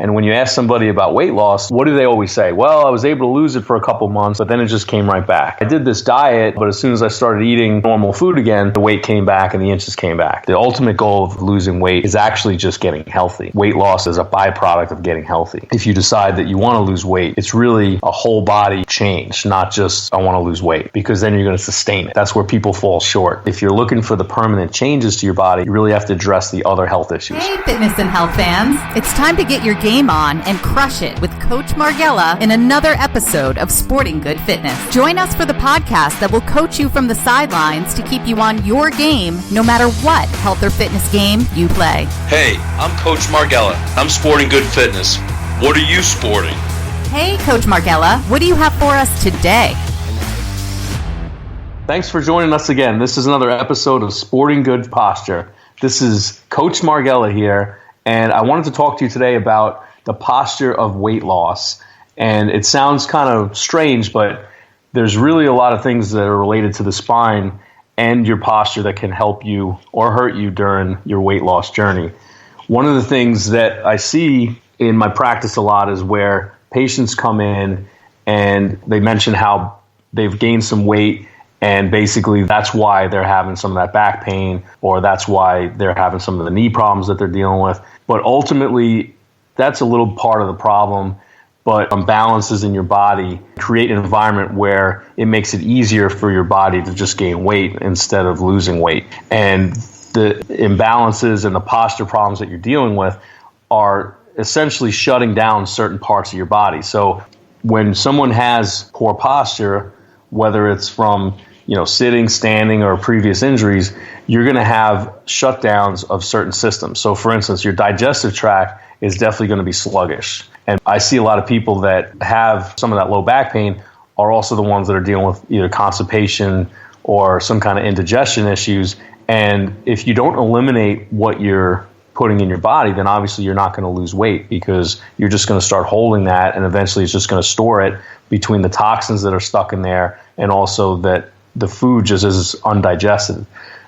And when you ask somebody about weight loss, what do they always say? Well, I was able to lose it for a couple months, but then it just came right back. I did this diet, but as soon as I started eating normal food again, the weight came back and the inches came back. The ultimate goal of losing weight is actually just getting healthy. Weight loss is a byproduct of getting healthy. If you decide that you want to lose weight, it's really a whole body change, not just I want to lose weight, because then you're going to sustain it. That's where people fall short. If you're looking for the permanent changes to your body, you really have to address the other health issues. Hey, fitness and health fans. It's time to get your game on and crush it with Coach Margella in another episode of Sporting Good Fitness. Join us for the podcast that will coach you from the sidelines to keep you on your game no matter what health or fitness game you play. Hey, I'm Coach Margella. I'm Sporting Good Fitness. What are you sporting? Hey, Coach Margella, what do you have for us today? Thanks for joining us again. This is another episode of Sporting Good Posture. This is Coach Margella here, and I wanted to talk to you today about the posture of weight loss. And it sounds kind of strange, but there's really a lot of things that are related to the spine and your posture that can help you or hurt you during your weight loss journey. One of the things that I see in my practice a lot is where patients come in and they mention how they've gained some weight, and basically that's why they're having some of that back pain, or that's why they're having some of the knee problems that they're dealing with. But ultimately, that's a little part of the problem. But imbalances in your body create an environment where it makes it easier for your body to just gain weight instead of losing weight. And the imbalances and the posture problems that you're dealing with are essentially shutting down certain parts of your body. So when someone has poor posture, whether it's from sitting, standing, or previous injuries, you're going to have shutdowns of certain systems. So for instance, your digestive tract is definitely going to be sluggish. And I see a lot of people that have some of that low back pain are also the ones that are dealing with either constipation or some kind of indigestion issues. And if you don't eliminate what you're putting in your body, then obviously you're not going to lose weight, because you're just going to start holding that, and eventually it's just going to store it between the toxins that are stuck in there and also that the food just is undigested.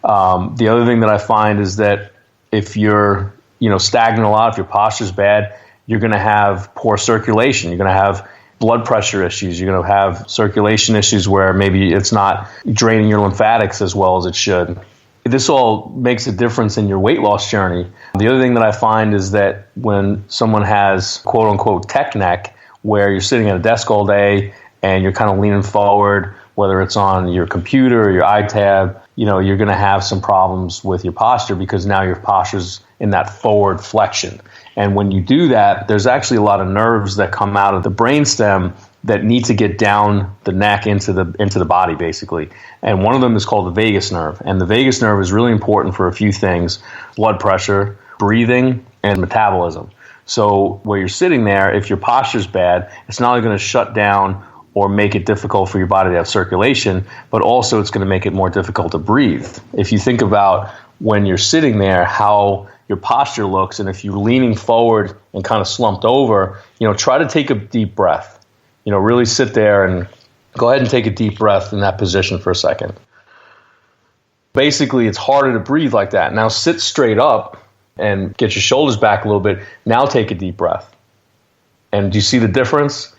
The other thing that I find is that if you're stagnant a lot, if your posture's bad, you're going to have poor circulation. You're going to have blood pressure issues. You're going to have circulation issues where maybe it's not draining your lymphatics as well as it should. This all makes a difference in your weight loss journey. The other thing that I find is that when someone has quote unquote tech neck, where you're sitting at a desk all day and you're kind of leaning forward, whether it's on your computer or your iTab, you're going to have some problems with your posture, because now your posture's in that forward flexion. And when you do that, there's actually a lot of nerves that come out of the brainstem that need to get down the neck into the body, basically. And one of them is called the vagus nerve. And the vagus nerve is really important for a few things: blood pressure, breathing, and metabolism. So where you're sitting there, if your posture's bad, it's not only going to shut down or make it difficult for your body to have circulation, but also it's going to make it more difficult to breathe. If you think about when you're sitting there, how your posture looks, and if you're leaning forward and kind of slumped over, try to take a deep breath. Really sit there and go ahead and take a deep breath in that position for a second. Basically, it's harder to breathe like that. Now sit straight up and get your shoulders back a little bit. Now take a deep breath. And do you see the difference?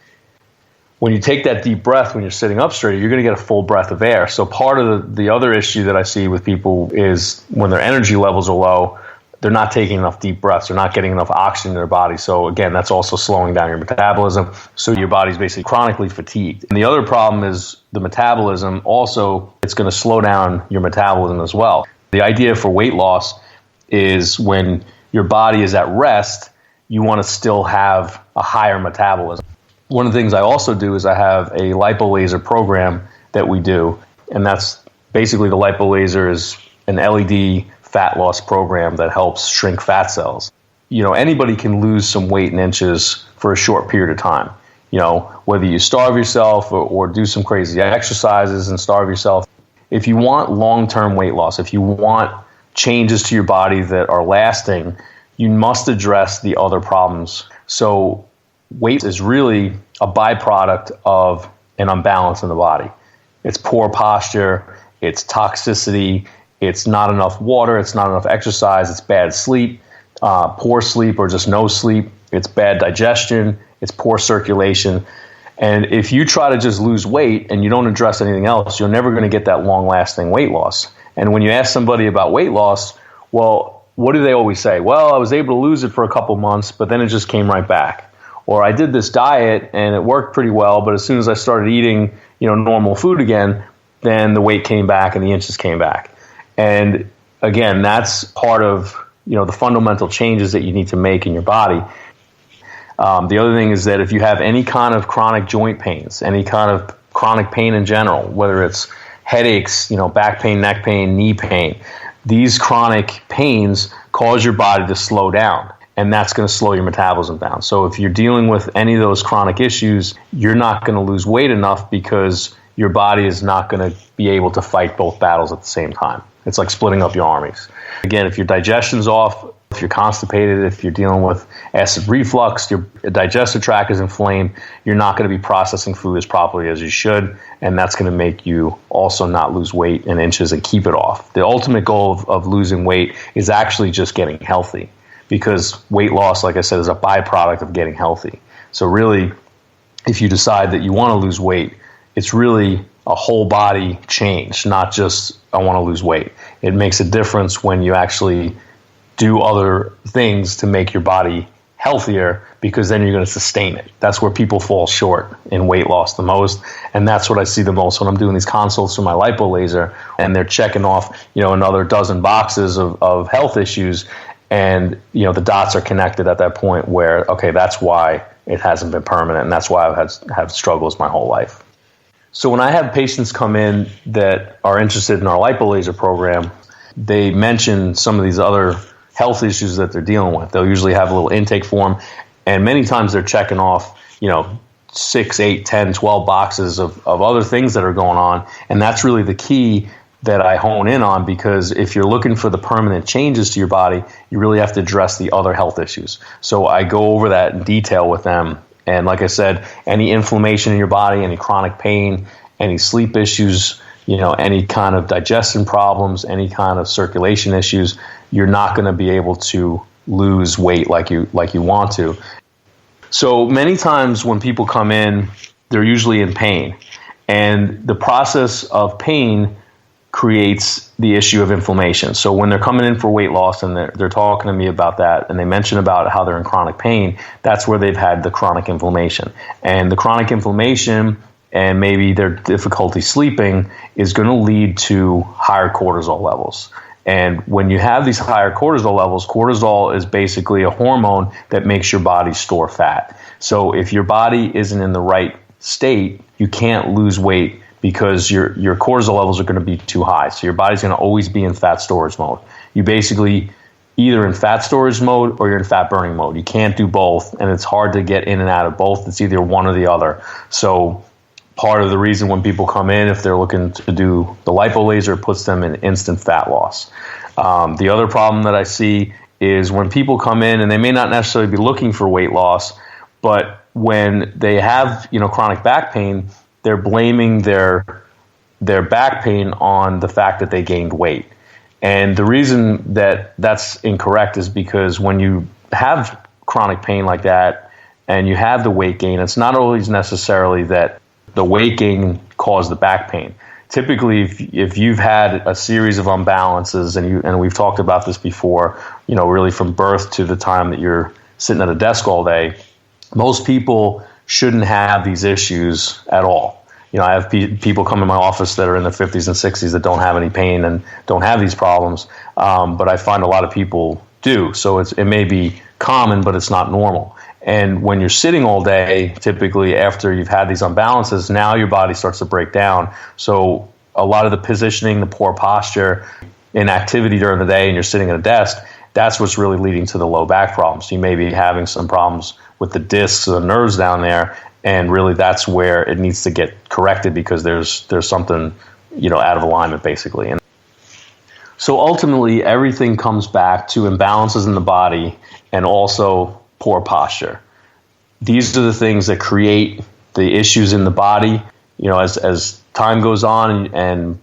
When you take that deep breath, when you're sitting up straight, you're going to get a full breath of air. So part of the other issue that I see with people is when their energy levels are low, they're not taking enough deep breaths. They're not getting enough oxygen in their body. So again, that's also slowing down your metabolism. So your body's basically chronically fatigued. And the other problem is the metabolism. Also, it's going to slow down your metabolism as well. The idea for weight loss is when your body is at rest, you want to still have a higher metabolism. One of the things I also do is I have a lipolaser program that we do. And that's basically, the lipolaser is an LED fat loss program that helps shrink fat cells. Anybody can lose some weight in inches for a short period of time. Whether you starve yourself or do some crazy exercises and starve yourself. If you want long-term weight loss, if you want changes to your body that are lasting, you must address the other problems. So weight is really a byproduct of an imbalance in the body. It's poor posture, it's toxicity, it's not enough water, it's not enough exercise, it's bad sleep, poor sleep or just no sleep. it's bad digestion, it's poor circulation. And if you try to just lose weight and you don't address anything else, you're never going to get that long-lasting weight loss. And when you ask somebody about weight loss, well, what do they always say? Well, I was able to lose it for a couple months, but then it just came right back. Or I did this diet and it worked pretty well, but as soon as I started eating, normal food again, then the weight came back and the inches came back. And again, that's part of, the fundamental changes that you need to make in your body. The other thing is that if you have any kind of chronic joint pains, any kind of chronic pain in general, whether it's headaches, back pain, neck pain, knee pain, these chronic pains cause your body to slow down, and that's going to slow your metabolism down. So if you're dealing with any of those chronic issues, you're not going to lose weight enough because your body is not going to be able to fight both battles at the same time. It's like splitting up your armies. Again, if your digestion's off, if you're constipated, if you're dealing with acid reflux, your digestive tract is inflamed, you're not going to be processing food as properly as you should, and that's going to make you also not lose weight in inches and keep it off. The ultimate goal of losing weight is actually just getting healthy, because weight loss, like I said, is a byproduct of getting healthy. So really, if you decide that you want to lose weight, it's really a whole body change, not just I want to lose weight. It makes a difference when you actually do other things to make your body healthier, because then you're going to sustain it. That's where people fall short in weight loss the most, and that's what I see the most when I'm doing these consults for my lipo laser, and they're checking off another dozen boxes of health issues, and the dots are connected at that point where, okay, that's why it hasn't been permanent, and that's why I've had struggles my whole life. So when I have patients come in that are interested in our lipo laser program, they mention some of these other health issues that they're dealing with. They'll usually have a little intake form, and many times they're checking off, 6, 8, 10, 12 boxes of other things that are going on. And that's really the key that I hone in on, because if you're looking for the permanent changes to your body, you really have to address the other health issues. So I go over that in detail with them. And like I said, any inflammation in your body, any chronic pain, any sleep issues, any kind of digestion problems, any kind of circulation issues, you're not going to be able to lose weight like you want to. So many times when people come in, they're usually in pain. And the process of pain creates the issue of inflammation. So when they're coming in for weight loss and they're talking to me about that, and they mention about how they're in chronic pain, that's where they've had the chronic inflammation. And the chronic inflammation and maybe their difficulty sleeping is going to lead to higher cortisol levels. And when you have these higher cortisol levels, cortisol is basically a hormone that makes your body store fat. So if your body isn't in the right state, you can't lose weight, because your cortisol levels are going to be too high. So your body's going to always be in fat storage mode. You basically either in fat storage mode or you're in fat burning mode. You can't do both, and it's hard to get in and out of both. It's either one or the other. So part of the reason when people come in, if they're looking to do the lipo laser, it puts them in instant fat loss. The other problem that I see is when people come in and they may not necessarily be looking for weight loss, but when they have chronic back pain, they're blaming their back pain on the fact that they gained weight. And the reason that that's incorrect is because when you have chronic pain like that and you have the weight gain, it's not always necessarily that the weight gain caused the back pain. Typically, if you've had a series of imbalances, and we've talked about this before, really from birth to the time that you're sitting at a desk all day, most people shouldn't have these issues at all. I have people come in my office that are in their 50s and 60s that don't have any pain and don't have these problems, but I find a lot of people do. So it may be common, but it's not normal. And when you're sitting all day, typically after you've had these imbalances, now your body starts to break down. So a lot of the positioning, the poor posture, inactivity during the day, and you're sitting at a desk, that's what's really leading to the low back problems. You may be having some problems with the discs or the nerves down there, and really that's where it needs to get corrected, because there's something out of alignment basically. And so ultimately everything comes back to imbalances in the body and also poor posture. These are the things that create the issues in the body. As time goes on and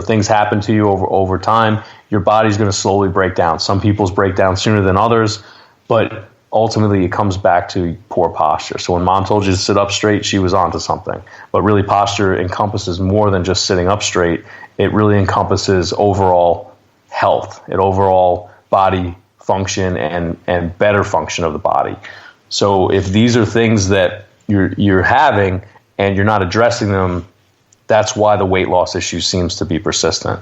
things happen to you over time, your body's going to slowly break down. Some people's break down sooner than others, but ultimately it comes back to poor posture. So when mom told you to sit up straight, she was onto something. But really, posture encompasses more than just sitting up straight. It really encompasses overall health, and overall body function and better function of the body. So if these are things that you're having and you're not addressing them, that's why the weight loss issue seems to be persistent.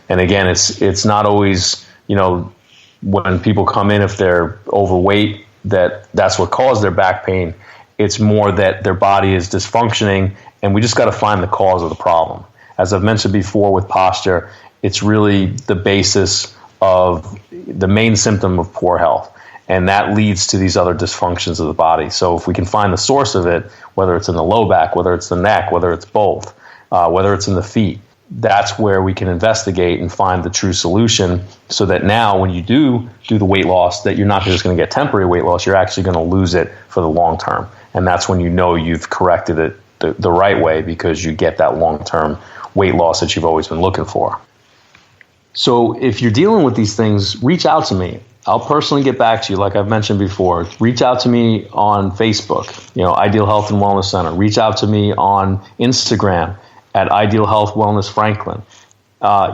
And again, it's not always, when people come in, if they're overweight, that's what caused their back pain. It's more that their body is dysfunctioning, and we just got to find the cause of the problem. As I've mentioned before with posture, it's really the basis of the main symptom of poor health, and that leads to these other dysfunctions of the body. So if we can find the source of it, whether it's in the low back, whether it's the neck, whether it's both, whether it's in the feet, that's where we can investigate and find the true solution, so that now when you do the weight loss, that you're not just going to get temporary weight loss, you're actually going to lose it for the long term. And that's when you've corrected it the right way, because you get that long-term weight loss that you've always been looking for. So if you're dealing with these things, reach out to me. I'll personally get back to you, like I've mentioned before. Reach out to me on Facebook, Ideal Health and Wellness Center. Reach out to me on Instagram at Ideal Health Wellness Franklin.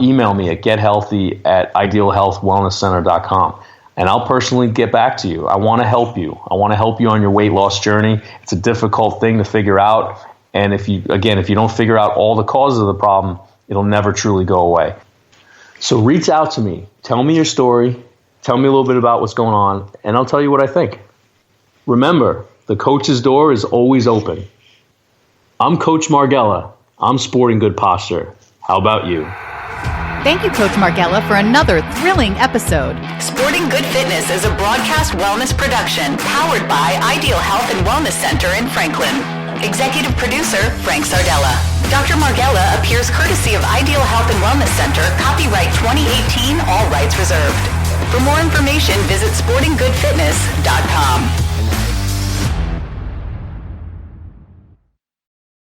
Email me at gethealthy@idealhealthwellnesscenter.com. And I'll personally get back to you. I want to help you. I want to help you on your weight loss journey. It's a difficult thing to figure out. And if you don't figure out all the causes of the problem, it'll never truly go away. So reach out to me. Tell me your story. Tell me a little bit about what's going on, and I'll tell you what I think. Remember, the coach's door is always open. I'm Coach Margella. I'm sporting good posture. How about you? Thank you, Coach Margella, for another thrilling episode. Sporting Good Fitness is a broadcast wellness production powered by Ideal Health and Wellness Center in Franklin. Executive producer, Frank Sardella. Dr. Margella appears courtesy of Ideal Health and Wellness Center, copyright 2018, all rights reserved. For more information, visit sportinggoodfitness.com.